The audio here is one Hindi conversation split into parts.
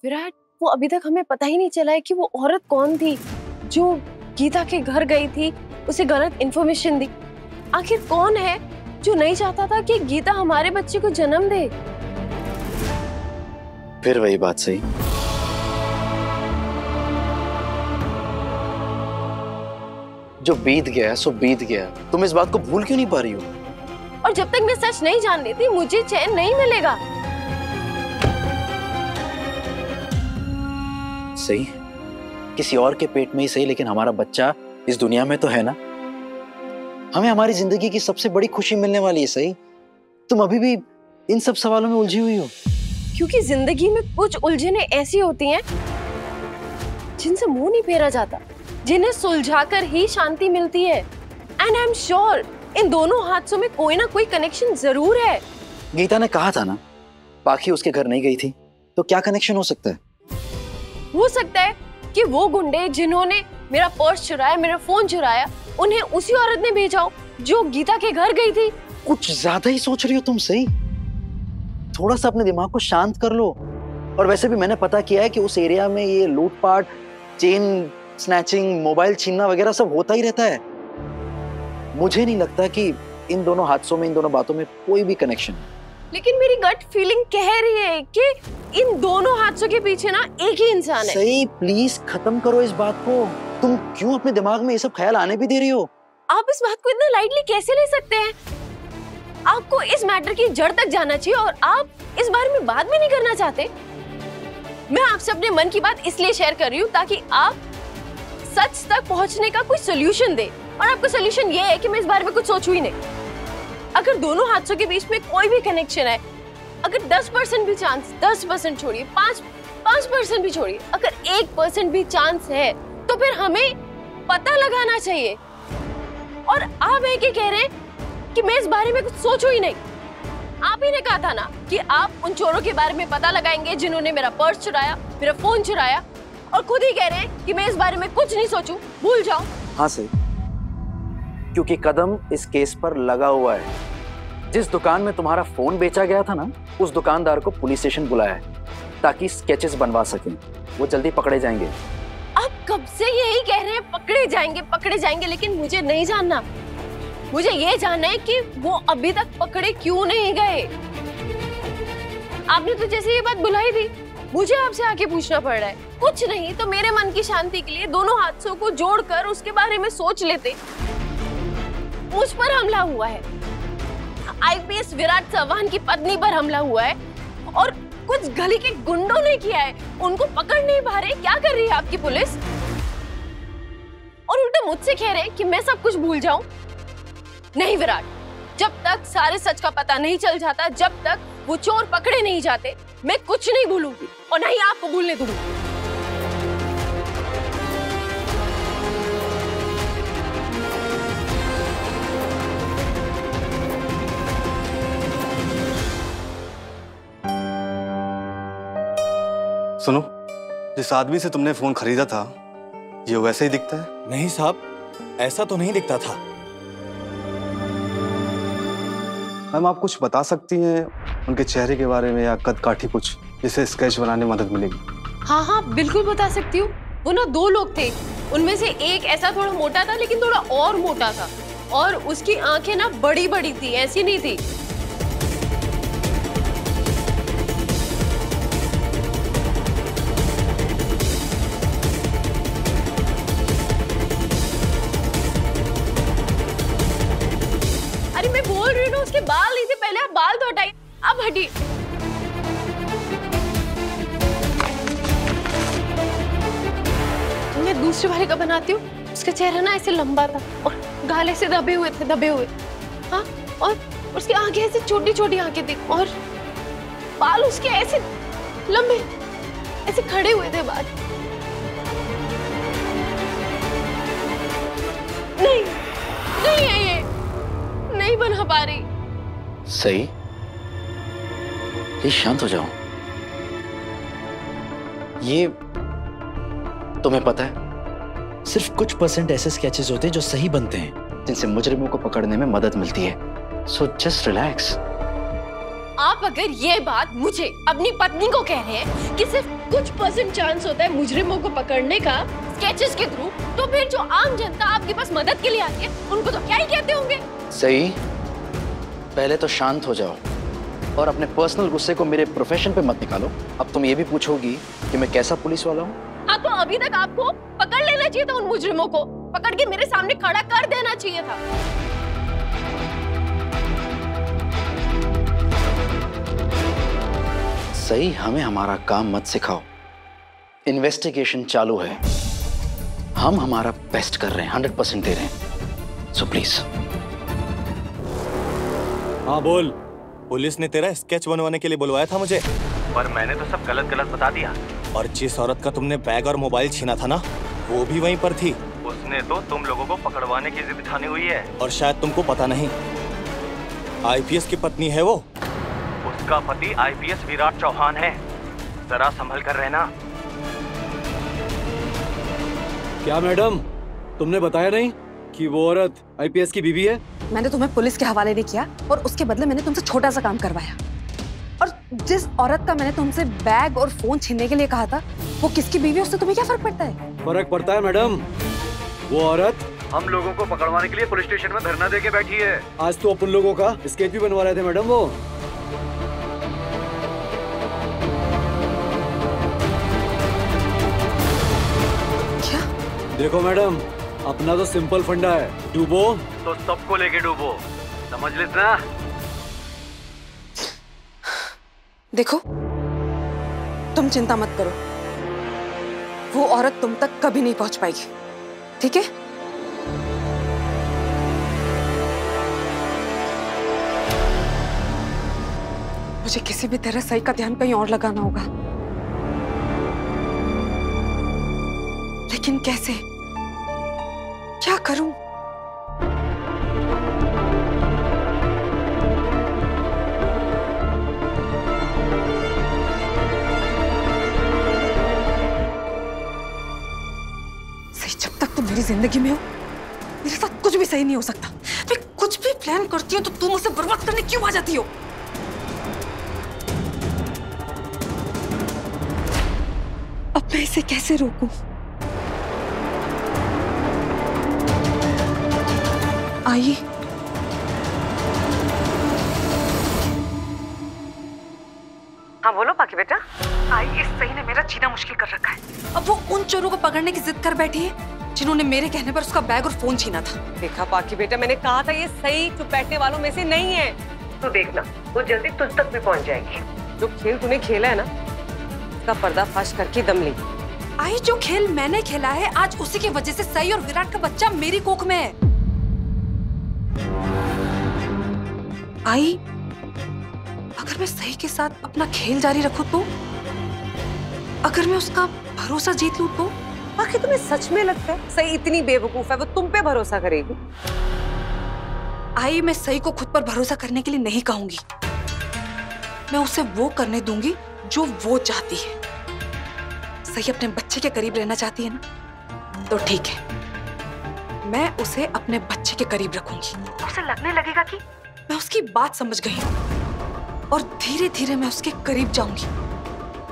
विराट, वो अभी तक हमें पता ही नहीं चला है कि वो औरत कौन थी जो गीता के घर गई थी, उसे गलत इन्फॉर्मेशन दी। आखिर कौन है जो नहीं चाहता था कि गीता हमारे बच्चे को जन्म दे? फिर वही बात सही। जो बीत गया सो बीत गया, तुम इस बात को भूल क्यों नहीं पा रही हो? और जब तक मैं सच नहीं जान लेती मुझे चैन नहीं मिलेगा। सही, किसी और के पेट में ही सही, लेकिन हमारा बच्चा इस दुनिया में तो है ना। हमें हमारी जिंदगी की सबसे बड़ी खुशी मिलने वाली है। सही, तुम अभी भी इन सब सवालों में उलझी हुई हो। क्योंकि जिंदगी में कुछ उलझने ऐसी होती हैं जिनसे मुंह नहीं फेरा जाता, जिन्हें सुलझाकर ही शांति मिलती है। And I am sure in दोनों हादसों में कोई ना कोई कनेक्शन जरूर है। गीता ने कहा था ना, पाखी उसके घर नहीं गई थी, तो क्या कनेक्शन हो सकता है? हो सकता है कि वो गुंडे जिन्होंने मेरा पर्स चुराया, मेरा फोन चुराया, उन्हें उसी औरत ने भेजा हो जो गीता के घर गई थी। कुछ ज्यादा ही सोच रही हो तुम। सही, थोड़ा सा अपने दिमाग को शांत कर लो। और वैसे भी मैंने पता किया है कि उस एरिया में ये लूटपाट, चेन स्नैचिंग, मोबाइल छीनना वगैरह सब होता ही रहता है। मुझे नहीं लगता कि इन दोनों हादसों में, इन दोनों बातों में कोई भी कनेक्शन है। लेकिन मेरी गट फीलिंग कह रही है कि इन दोनों हादसों के पीछे ना एक ही इंसान है। सही, प्लीज खत्म करो इस बात को। तुम क्यों अपने दिमाग में ये सब ख्याल आने भी दे रही हो? आप इस बात को इतना लाइटली कैसे ले सकते हैं? आपको इस मैटर की जड़ तक जाना चाहिए और आप इस बारे में बात भी नहीं करना चाहते। मैं आपसे अपने मन की बात इसलिए शेयर कर रही हूँ ताकि आप सच तक पहुंचने का कोई सोल्यूशन दे। और आपका सोल्यूशन ये है कि मैं इस बारे में कुछ सोचूं ही नहीं। अगर दोनों हादसों के बीच में कोई भी कनेक्शन है, अगर 10% भी चांस, 10% छोड़िए, 5% भी छोड़िए, अगर 1% भी चांस है तो फिर हमें पता लगाना चाहिए। और आप है कि कह रहे हैं कि मैं इस बारे में कुछ सोचूं ही नहीं। आप ही ने कहा था ना कि आप उन चोरों के बारे में पता लगाएंगे जिन्होंने मेरा पर्स चुराया, मेरा फोन चुराया, और खुद ही कह रहे हैं कि मैं इस बारे में कुछ नहीं सोचूं, भूल जाओ। हाँ सही, क्योंकि कदम इस केस पर लगा हुआ है। जिस दुकान में तुम्हारा फोन बेचा गया था ना, उस दुकानदार को पुलिस स्टेशन बुलाया है ताकि स्केचेस बनवा सकें। वो जल्दी पकड़े जाएंगे। आप कब से यही कह रहे हैं पकड़े जाएंगे, लेकिन मुझे नहीं जानना। मुझे ये जानना है कि वो अभी तक पकड़े क्यों नहीं गए। आपने तो जैसे ये बात बुलाई थी, मुझे आपसे आके पूछना पड़ रहा है। कुछ नहीं तो मेरे मन की शांति के लिए दोनों हादसों को जोड़कर उसके बारे में सोच लेते। मुझ पर हमला हुआ है, आईपीएस विराट चौहान की पत्नी पर हमला हुआ है, और कुछ गली के गुंडों ने किया है। उनको पकड़ नहीं पा रहे। क्या कर रही है आपकी पुलिस? और उल्टा मुझसे कह रहे कि मैं सब कुछ भूल जाऊं। नहीं विराट, जब तक सारे सच का पता नहीं चल जाता, जब तक वो चोर पकड़े नहीं जाते, मैं कुछ नहीं भूलूंगी और नहीं आपको भूलने दूंगी। सुनो, जिस आदमी से तुमने फोन खरीदा था, ये वैसे ही दिखता है? नहीं साहब, ऐसा तो नहीं दिखता था। मैम, आप कुछ बता सकती हैं उनके चेहरे के बारे में या कद काठी कुछ, जिससे स्केच बनाने में मदद मिलेगी? हाँ, बिल्कुल बता सकती हूँ। वो ना 2 लोग थे, उनमें से एक ऐसा थोड़ा मोटा था लेकिन थोड़ा और मोटा था, और उसकी आंखें ना बड़ी बड़ी थी, ऐसी नहीं थी। अरे मैं बोल रही हूँ उसके बाल नहीं थे, पहले आप बाल तो हटाइए। अब हटिए। मैं दूसरे वाले का बनाती हूँ। उसका चेहरा ना ऐसे लंबा था और गाल ऐसे दबे हुए थे। हाँ, और उसकी आंखें ऐसे छोटी छोटी आंखें थी, और बाल उसके ऐसे लंबे, ऐसे खड़े हुए थे बाल। नहीं है ये, नहीं बना पा रही। सही, प्लीज शांत हो जाओ। ये तुम्हें पता है, सिर्फ कुछ % ऐसे स्केचेस होते हैं जो सही बनते हैं, जिनसे मुजरिमों को पकड़ने में मदद मिलती है। So just relax. आप अगर ये बात मुझे अपनी पत्नी को कह रहे हैं कि सिर्फ कुछ % चांस होता है मुजरिमों को पकड़ने का स्केचेस के थ्रू, तो फिर जो आम जनता आपके पास मदद के लिए आती है उनको तो क्या ही कहते होंगे। सही, पहले तो शांत हो जाओ और अपने पर्सनल गुस्से को मेरे प्रोफेशन पे मत निकालो। अब तुम ये भी पूछोगी कि मैं कैसा पुलिस वाला हूँ। हाँ, तो अभी तक आपको पकड़ लेना चाहिए था, उन मुजरिमों को पकड़ के मेरे सामने खड़ा कर देना चाहिए था। सही, हमें हमारा काम मत सिखाओ। इन्वेस्टिगेशन चालू है, हम हमारा बेस्ट कर रहे हैं, 100% दे रहे हैं। So please. हाँ बोल। पुलिस ने तेरा स्केच बनवाने के लिए बुलवाया था मुझे, पर मैंने तो सब गलत गलत बता दिया। और जिस औरत का तुमने बैग और मोबाइल छीना था ना, वो भी वहीं पर थी। उसने तो तुम लोगों को पकड़वाने की जिद ठानी हुई है। और शायद तुमको पता नहीं, IPS की पत्नी है वो। उसका पति IPS विराट चौहान है। जरा संभल कर रहना। क्या मैडम, तुमने बताया नहीं कि वो औरत IPS की बीवी है? मैंने तुम्हें पुलिस के हवाले नहीं किया और उसके बदले मैंने तुमसे छोटा सा काम करवाया। और जिस औरत का मैंने तुमसे बैग और फोन छीनने के लिए कहा था, वो किसकी बीवी है, उससे तुम्हें क्या फर्क पड़ता है? फर्क पड़ता है मैडम। वो औरत हम लोगों को पकड़वाने के लिए पुलिस स्टेशन में धरना देके बैठी है। आज तो अपन लोगों का स्केच भी बनवा रहे थे मैडम वो। क्या? देखो मैडम, अपना तो सिंपल फंडा है, डूबो तो सबको लेके डूबो, समझ लेना। देखो, तुम चिंता मत करो, वो औरत तुम तक कभी नहीं पहुंच पाएगी, ठीक है? मुझे किसी भी तरह सही का ध्यान कहीं और लगाना होगा, लेकिन कैसे, क्या करूं? सही, जब तक तुम मेरी जिंदगी में हो, मेरे साथ कुछ भी सही नहीं हो सकता। मैं कुछ भी प्लान करती हूँ तो तुम उसे बर्बाद करने क्यों आ जाती हो? अब मैं इसे कैसे रोकूं? आई, हाँ बोलो बाकी बेटा। आई, इस सही ने मेरा जीना मुश्किल कर रखा है। अब वो उन चोरों को पकड़ने की जिद कर बैठी है जिन्होंने मेरे कहने पर उसका बैग और फोन छीना था। देखा बाकी बेटा, मैंने कहा था ये सही चुप बैठने वालों में से नहीं है। तो देखना, वो जल्दी तुझ तक भी पहुंच जाएगी। जो खेल तूने खेला है ना, उसका पर्दाफाश करके दम ले। आई, जो खेल मैंने खेला है, आज उसी की वजह से सही और विराट का बच्चा मेरी कोख में है। आई, अगर मैं सही के साथ अपना खेल जारी रखूं तो, अगर मैं उसका भरोसा जीत लूं तो। आखिर तुम्हें सच में लगता है सही इतनी बेवकूफ है वो तुम पे भरोसा करेगी? आई, मैं सही को खुद पर भरोसा करने के लिए नहीं कहूंगी, मैं उसे वो करने दूंगी जो वो चाहती है। सही अपने बच्चे के करीब रहना चाहती है ना, तो ठीक है, मैं उसे अपने बच्चे के करीब रखूंगी। उसे लगने लगेगा कि मैं उसकी बात समझ गई हूँ और धीरे धीरे मैं उसके करीब जाऊंगी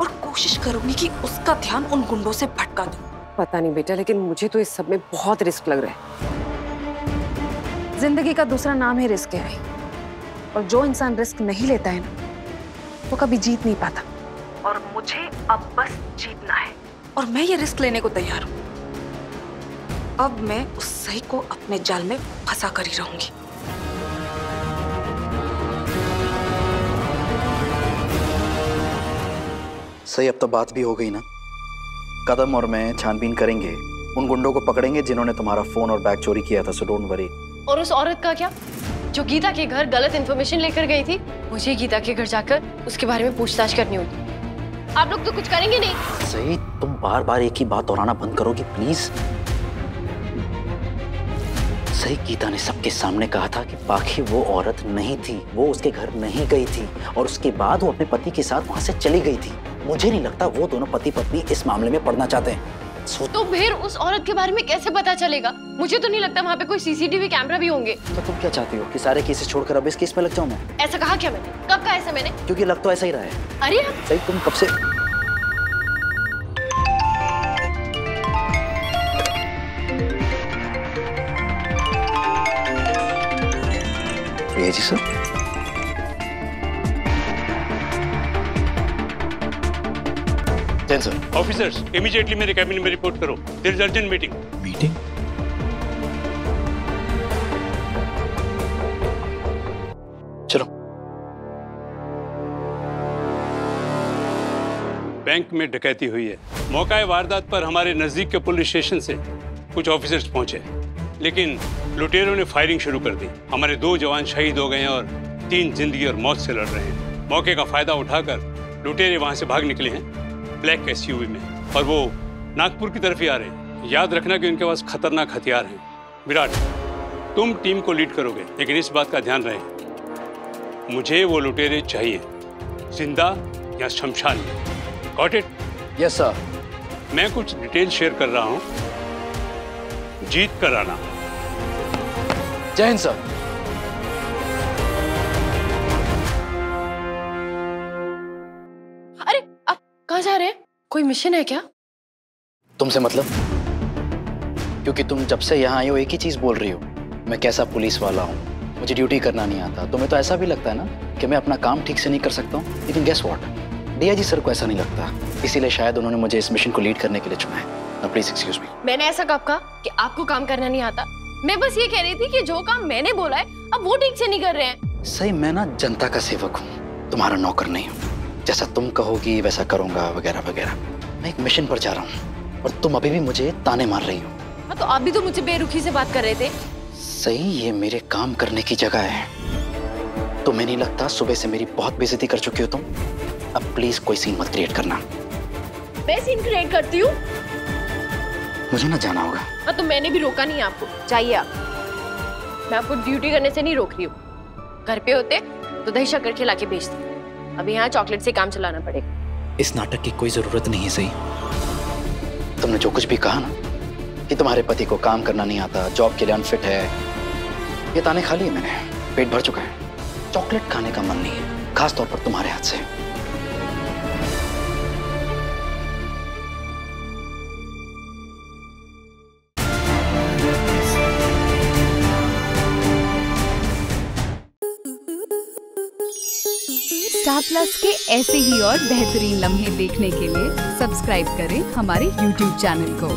और कोशिश करूंगी कि उसका ध्यान उन गुंडों से भटका दूं। पता नहीं बेटा, लेकिन मुझे तो इस सब में बहुत रिस्क लग रहा है। जिंदगी का दूसरा नाम है रिस्क है, और जो इंसान रिस्क नहीं लेता है ना, वो कभी जीत नहीं पाता। और मुझे अब बस जीतना है, और मैं ये रिस्क लेने को तैयार हूँ। अब मैं उस सही को अपने जाल में फंसा कर ही रहूंगी। सही, अब तो बात भी हो गई ना। कदम और मैं छानबीन करेंगे, उन गुंडों को पकड़ेंगे जिन्होंने तुम्हारा फोन और बैग चोरी किया था, सो डोंट वरी। और उस औरत का क्या, जो गीता के घर गलत इन्फॉर्मेशन लेकर गई थी? मुझे गीता के घर जाकर उसके बारे में पूछताछ करनी होगी। आप लोग तो कुछ करेंगे नहीं? सही, तुम बार बार एक ही बात दोहराना बंद करोगी प्लीज? सही, गीता ने सबके सामने कहा था कि बाकी वो औरत नहीं थी, वो उसके घर नहीं गई थी, और उसके बाद वो अपने पति के साथ वहां से चली गई थी। मुझे नहीं लगता वो दोनों पति पत्नी इस मामले में पड़ना चाहते हैं। तो फिर उस औरत के बारे में कैसे पता चलेगा? मुझे तो नहीं लगता वहाँ पे कोई सीसीटीवी कैमरा भी होंगे। तो तुम क्या चाहती हो कि सारे केसेस छोड़कर अब इस केस में लग जाऊं मैं? ऐसा कहा क्या मैंने? कब कहा ऐसा मैंने? क्योंकि लग तो ऐसा ही रहा है। अरे सही, तुम कब से ये जी sir. Jain sir. Officers immediately मेरे कैबिन में रिपोर्ट करो। There is urgent meeting. Meeting? चलो। बैंक में डकैती हुई है। मौका वारदात पर हमारे नजदीक के पुलिस स्टेशन से कुछ ऑफिसर्स पहुंचे, लेकिन लुटेरों ने फायरिंग शुरू कर दी। हमारे 2 जवान शहीद हो गए हैं और 3 जिंदगी और मौत से लड़ रहे हैं। मौके का फायदा उठाकर लुटेरे वहां से भाग निकले हैं ब्लैक एसयूवी में, और वो नागपुर की तरफ ही आ रहे हैं। याद रखना कि उनके पास खतरनाक हथियार हैं। विराट, तुम टीम को लीड करोगे, लेकिन इस बात का ध्यान रहे, मुझे वो लुटेरे चाहिए, जिंदा या शमशान में। Got it? Yes sir. मैं कुछ डिटेल शेयर कर रहा हूं, जीत कर आना। जय हिंद सर। अरे आप कहाँ जा रहे हैं? कोई मिशन है क्या? तुमसे मतलब? क्योंकि तुम जब से यहाँ आई हो एक ही चीज बोल रही हो, मैं कैसा पुलिस वाला हूँ, मुझे ड्यूटी करना नहीं आता। तुम्हें तो ऐसा भी लगता है ना कि मैं अपना काम ठीक से नहीं कर सकता हूँ। लेकिन गेस व्हाट, डीआईजी सर को ऐसा नहीं लगता, इसीलिए शायद उन्होंने मुझे इस मिशन को लीड करने के लिए चुना है। Please excuse me. मैंने ऐसा कब कहा कि आपको काम करना नहीं आता? मैं बस ये कह रही थी कि जो काम मैंने बोला है अब वो ठीक से नहीं कर रहे हैं। सही, मैं ना जनता का सेवक हूँ, तुम्हारा नौकर नहीं हूँ। जैसा तुम कहोगी वैसा करूंगा, वगैरह वगैरह। मैं एक मिशन पर जा रहा हूँ और तुम अभी भी मुझे ताने मार रही हो। हाँ, तो आप भी तो मुझसे बेरुखी से बात कर रहे थे। सही, ये मेरे काम करने की जगह है। तुम्हें नहीं लगता सुबह से मेरी बहुत बेइज्जती कर चुकी हो तुम? अब प्लीज कोई सीन मत क्रिएट करना। मैं सीन क्रिएट करती हूँ? मुझे ना जाना होगा। हाँ, तो मैंने भी रोका नहीं आपको, चाहिए आप। मैं आपको ड्यूटी करने से नहीं रोक रही हूँ। घर पे होते तो दही शक्कर खिला के भेजती, अभी यहाँ चॉकलेट से काम चलाना पड़ेगा। इस नाटक की कोई जरूरत नहीं है। सही, तुमने जो कुछ भी कहा ना कि तुम्हारे पति को काम करना नहीं आता, जॉब के लिए अनफिट है, ये ताने खा लिए मैंने, पेट भर चुका है। चॉकलेट खाने का मन नहीं है, खास तौर पर तुम्हारे हाथ से। स्टार प्लस के ऐसे ही और बेहतरीन लम्हे देखने के लिए सब्सक्राइब करें हमारे YouTube चैनल को।